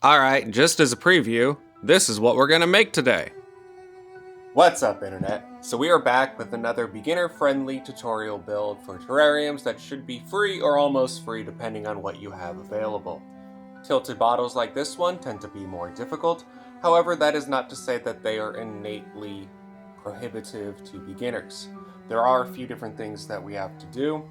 Alright, just as a preview, this is what we're gonna make today. What's up, Internet? So we are back with another beginner-friendly tutorial build for terrariums that should be free or almost free depending on what you have available. Tilted bottles like this one tend to be more difficult, however that is not to say that they are innately prohibitive to beginners. There are a few different things that we have to do,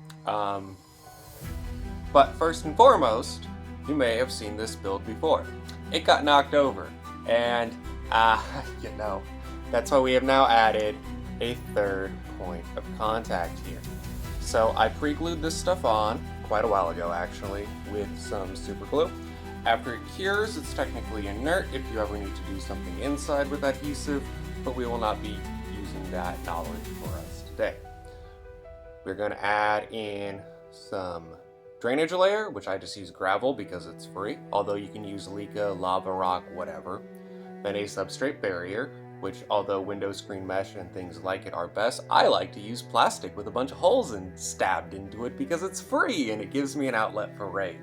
but first and foremost, you may have seen this build before. It got knocked over, and that's why we have now added a third point of contact here. So I pre-glued this stuff on quite a while ago actually with some super glue. After it cures, it's technically inert if you ever need to do something inside with adhesive, but we will not be using that knowledge for us today. We're going to add in some drainage layer, which I just use gravel because it's free, although you can use leca, lava rock, whatever. Then a substrate barrier, which although window screen mesh and things like it are best, I like to use plastic with a bunch of holes stabbed into it because it's free and it gives me an outlet for rage.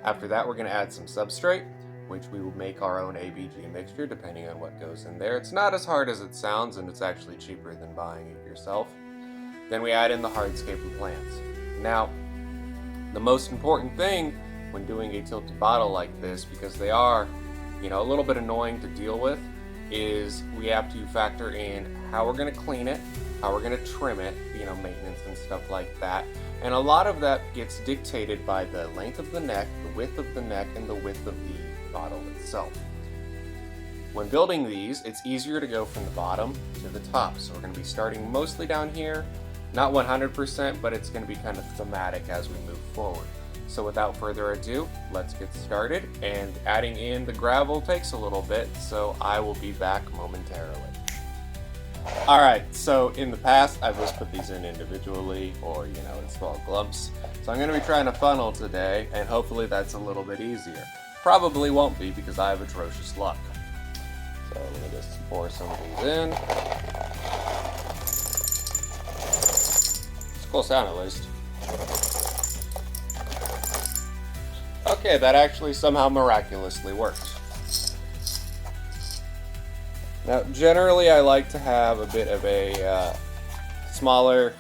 After that, we're going to add some substrate, which we will make our own ABG mixture depending on what goes in there. It's not as hard as it sounds, and it's actually cheaper than buying it yourself. Then we add in the hardscape and plants. Now, the most important thing when doing a tilted bottle like this, because they are, a little bit annoying to deal with, is we have to factor in how we're going to clean it, how we're going to trim it, maintenance and stuff like that. And a lot of that gets dictated by the length of the neck, the width of the neck, and the width of the bottle itself. When building these, it's easier to go from the bottom to the top. So we're going to be starting mostly down here. Not 100%, but it's going to be kind of thematic as we move forward. So without further ado, let's get started. And adding in the gravel takes a little bit, so I will be back momentarily. Alright, so in the past, I've just put these in individually or, in small clumps. So I'm going to be trying to funnel today, and hopefully that's a little bit easier. Probably won't be because I have atrocious luck. So let me just pour some of these in. Cool sound at least. Okay, that actually somehow miraculously worked. Now, generally I like to have a bit of a smaller,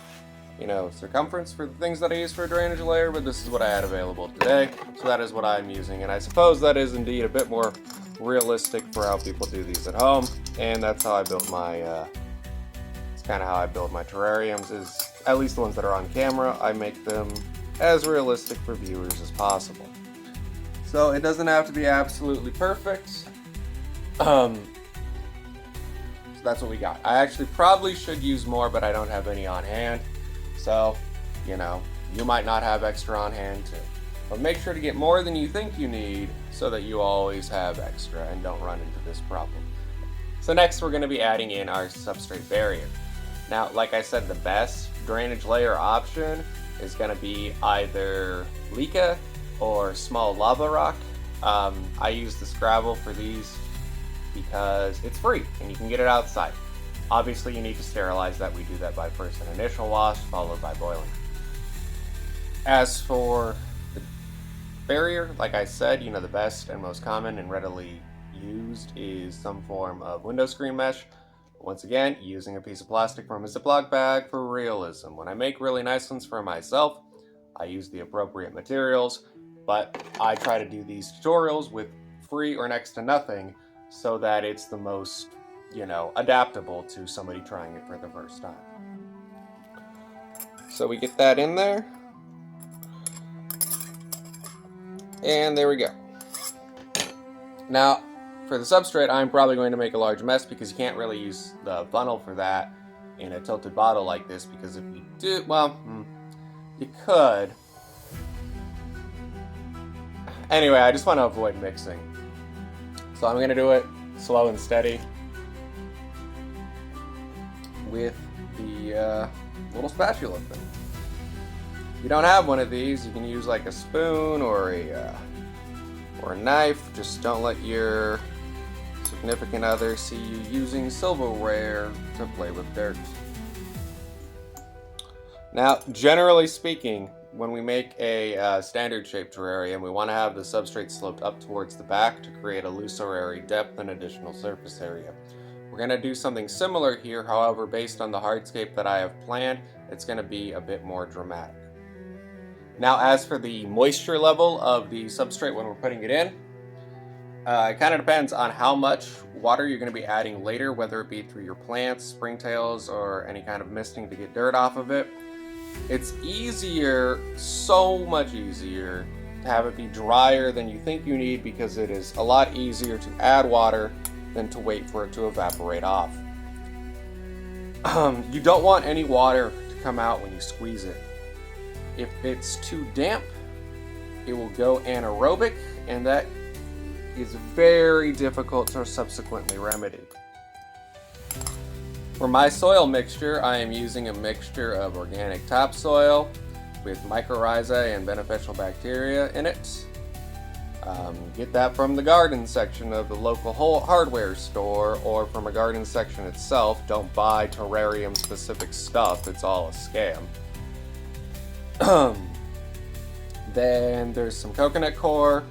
circumference for the things that I use for a drainage layer, but this is what I had available today, so that is what I'm using, and I suppose that is indeed a bit more realistic for how people do these at home, and that's how I built my, it's kind of how I build my terrariums, is at least the ones that are on camera, I make them as realistic for viewers as possible. So it doesn't have to be absolutely perfect. So that's what we got. I actually probably should use more, but I don't have any on hand. So, you might not have extra on hand too. But make sure to get more than you think you need so that you always have extra and don't run into this problem. So next we're going to be adding in our substrate barrier. Now, like I said, the best drainage layer option is going to be either leca or small lava rock. I use this gravel for these because it's free and you can get it outside. Obviously, you need to sterilize that. We do that by first an initial wash followed by boiling. As for the barrier, like I said, the best and most common and readily used is some form of window screen mesh. Once again, using a piece of plastic from a Ziploc bag for realism. When I make really nice ones for myself, I use the appropriate materials, but I try to do these tutorials with free or next to nothing so that it's the most, adaptable to somebody trying it for the first time. So we get that in there. And there we go. Now, for the substrate, I'm probably going to make a large mess because you can't really use the funnel for that in a tilted bottle like this, because if you do, you could. Anyway, I just want to avoid mixing. So I'm going to do it slow and steady with the little spatula thing. If you don't have one of these, you can use like a spoon or a knife. Just don't let your significant other see you using silverware to play with dirt. Now, generally speaking, when we make a standard shaped terrarium, we want to have the substrate sloped up towards the back to create a looser area depth and additional surface area. We're going to do something similar here, however, based on the hardscape that I have planned, it's going to be a bit more dramatic. Now, as for the moisture level of the substrate when we're putting it in, it kind of depends on how much water you're going to be adding later, whether it be through your plants, springtails, or any kind of misting to get dirt off of it. It's easier, so much easier, to have it be drier than you think you need because it is a lot easier to add water than to wait for it to evaporate off. You don't want any water to come out when you squeeze it. If it's too damp, it will go anaerobic, and that is very difficult to subsequently remedy. For my soil mixture, I am using a mixture of organic topsoil with mycorrhizae and beneficial bacteria in it. Get that from the garden section of the local hardware store or from a garden section itself. Don't buy terrarium specific stuff, it's all a scam. Then there's some coconut coir,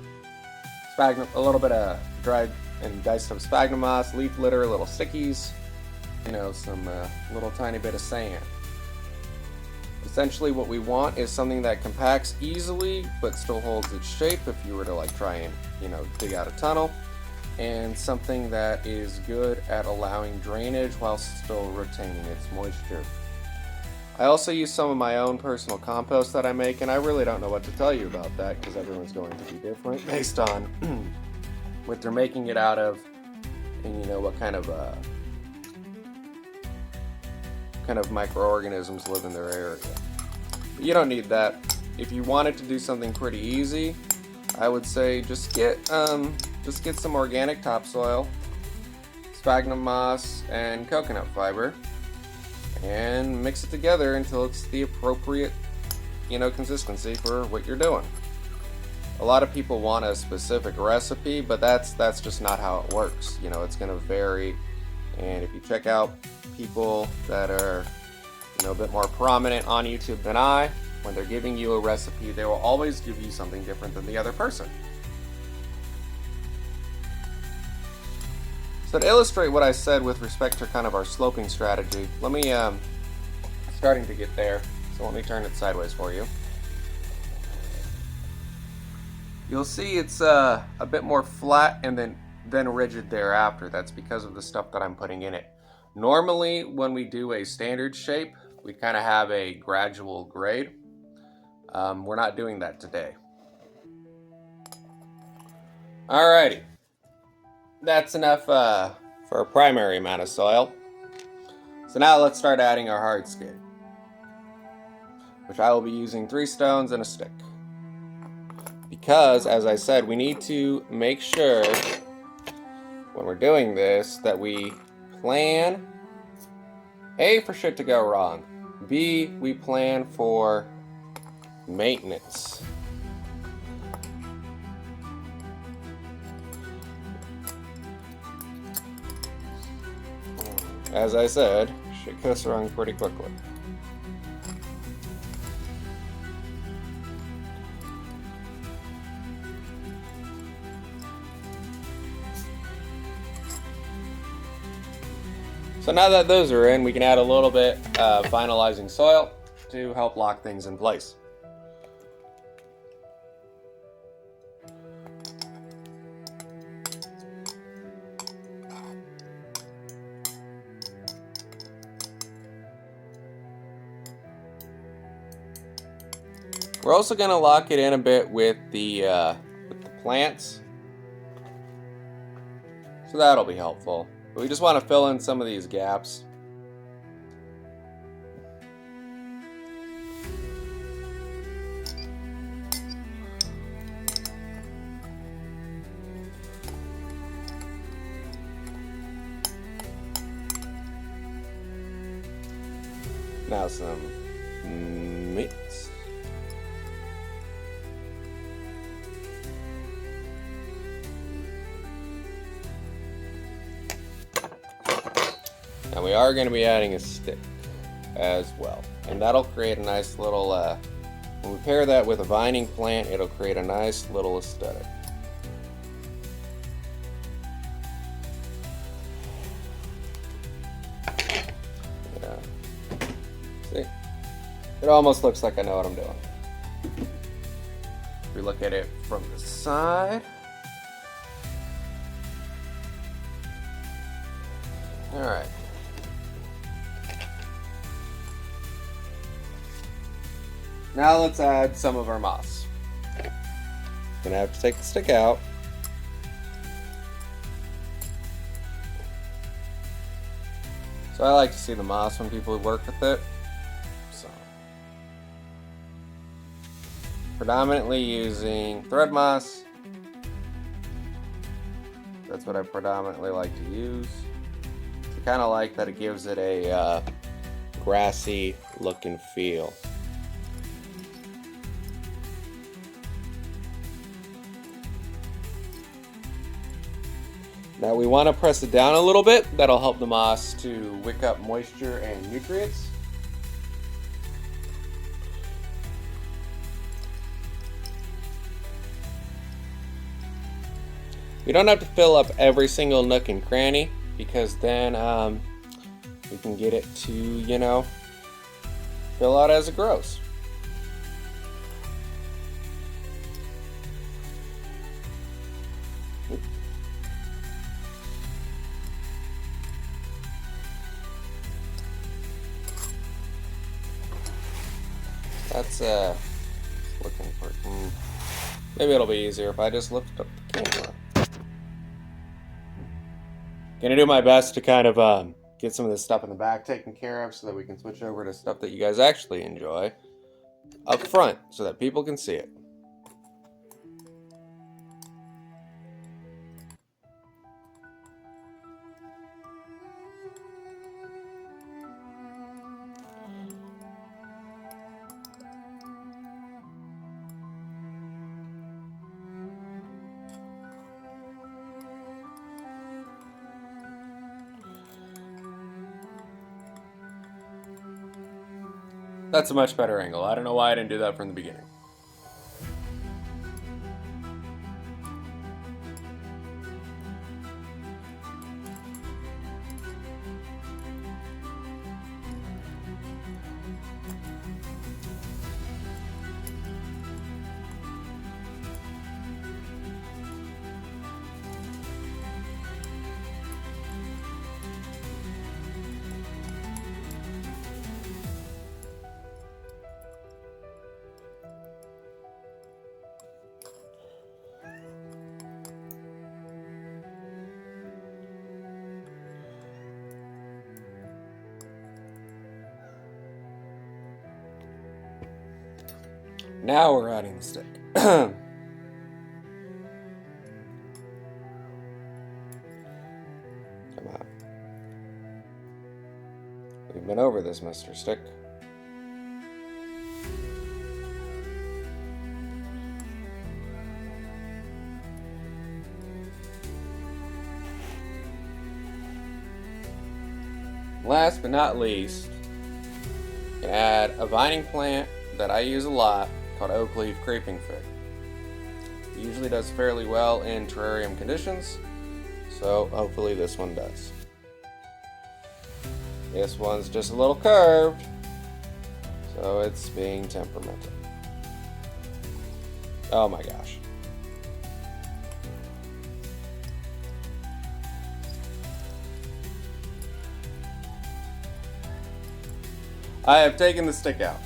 a little bit of dried and diced up sphagnum moss, leaf litter, little stickies, some little tiny bit of sand. Essentially what we want is something that compacts easily but still holds its shape if you were to try and dig out a tunnel, and something that is good at allowing drainage while still retaining its moisture. I also use some of my own personal compost that I make, and I really don't know what to tell you about that because everyone's going to be different based on what they're making it out of and what kind of microorganisms live in their area. But you don't need that. If you wanted to do something pretty easy, I would say just get some organic topsoil, sphagnum moss, and coconut fiber, and mix it together until it's the appropriate consistency for what you're doing. A lot of people want a specific recipe, but that's just not how it works. It's going to vary, and if you check out people that are a bit more prominent on YouTube than I, when they're giving you a recipe, they will always give you something different than the other person. So to illustrate what I said with respect to kind of our sloping strategy, let me starting to get there, so let me turn it sideways for you. You'll see it's a bit more flat and then rigid thereafter. That's because of the stuff that I'm putting in it. Normally, when we do a standard shape, we kind of have a gradual grade. We're not doing that today. Alrighty. That's enough for a primary amount of soil. So now let's start adding our hardscape, which I will be using 3 stones and a stick. Because, as I said, we need to make sure when we're doing this that we plan, A, for shit to go wrong, B, we plan for maintenance. As I said, shit goes wrong pretty quickly. So now that those are in, we can add a little bit of finalizing soil to help lock things in place. We're also going to lock it in a bit with the plants, so that'll be helpful. But we just want to fill in some of these gaps. Now some meats. And we are going to be adding a stick as well. And that'll create a nice little When we pair that with a vining plant, it'll create a nice little aesthetic. Yeah. See? It almost looks like I know what I'm doing. If we look at it from the side. Alright. Now let's add some of our moss. Gonna have to take the stick out. So I like to see the moss when people work with it. So predominantly using thread moss. That's what I predominantly like to use. I kind of like that it gives it a grassy look and feel. Now we want to press it down a little bit. That'll help the moss to wick up moisture and nutrients. We don't have to fill up every single nook and cranny, because then we can get it to, you know, fill out as it grows. That's looking for. Maybe it'll be easier if I just lift up the camera. Gonna do my best to kind of get some of this stuff in the back taken care of, so that we can switch over to stuff that you guys actually enjoy up front, so that people can see it. That's a much better angle. I don't know why I didn't do that from the beginning. Now we're adding the stick. Come on. We've been over this, Mr. Stick. Last but not least, you can add a vining plant that I use a lot, called oak leaf creeping fig. It usually does fairly well in terrarium conditions, so hopefully this one does. This one's just a little curved, so it's being temperamental. Oh my gosh. I have taken the stick out.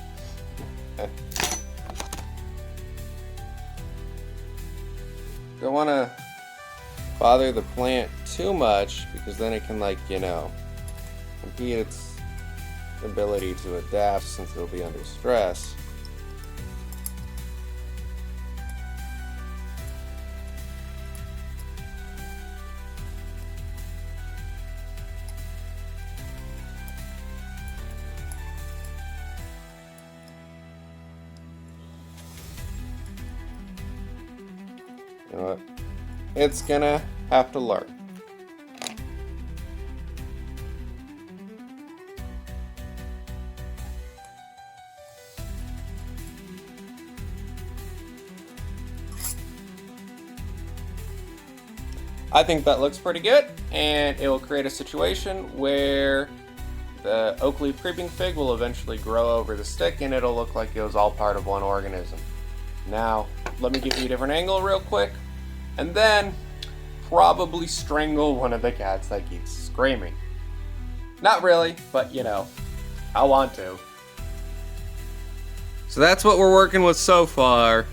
Don't want to bother the plant too much, because then it can, like, you know, impede its ability to adapt, since it'll be under stress. You know what? It's gonna have to learn. I think that looks pretty good, and it will create a situation where the oak leaf creeping fig will eventually grow over the stick, and it'll look like it was all part of one organism. Now, let me give you a different angle real quick, and then probably strangle one of the cats that keeps screaming. Not really, but you know, I want to. So that's what we're working with so far.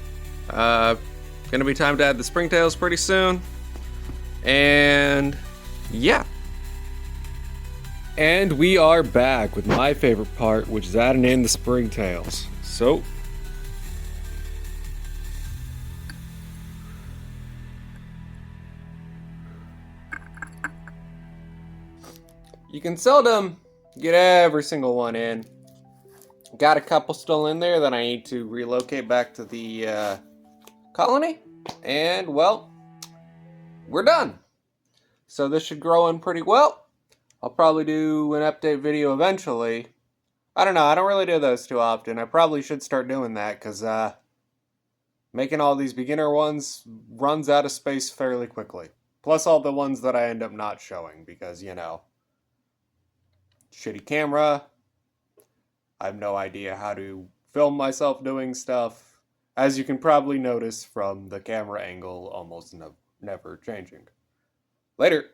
Gonna be time to add the springtails pretty soon. And yeah. And we are back with my favorite part, which is adding in the springtails. So you can seldom get every single one in. Got a couple still in there that I need to relocate back to the colony. And well, we're done. So this should grow in pretty well. I'll probably do an update video eventually. I don't know, I don't really do those too often. I probably should start doing that because making all these beginner ones runs out of space fairly quickly. Plus all the ones that I end up not showing because, you know, shitty camera. I have no idea how to film myself doing stuff. As you can probably notice from the camera angle almost never changing. Later.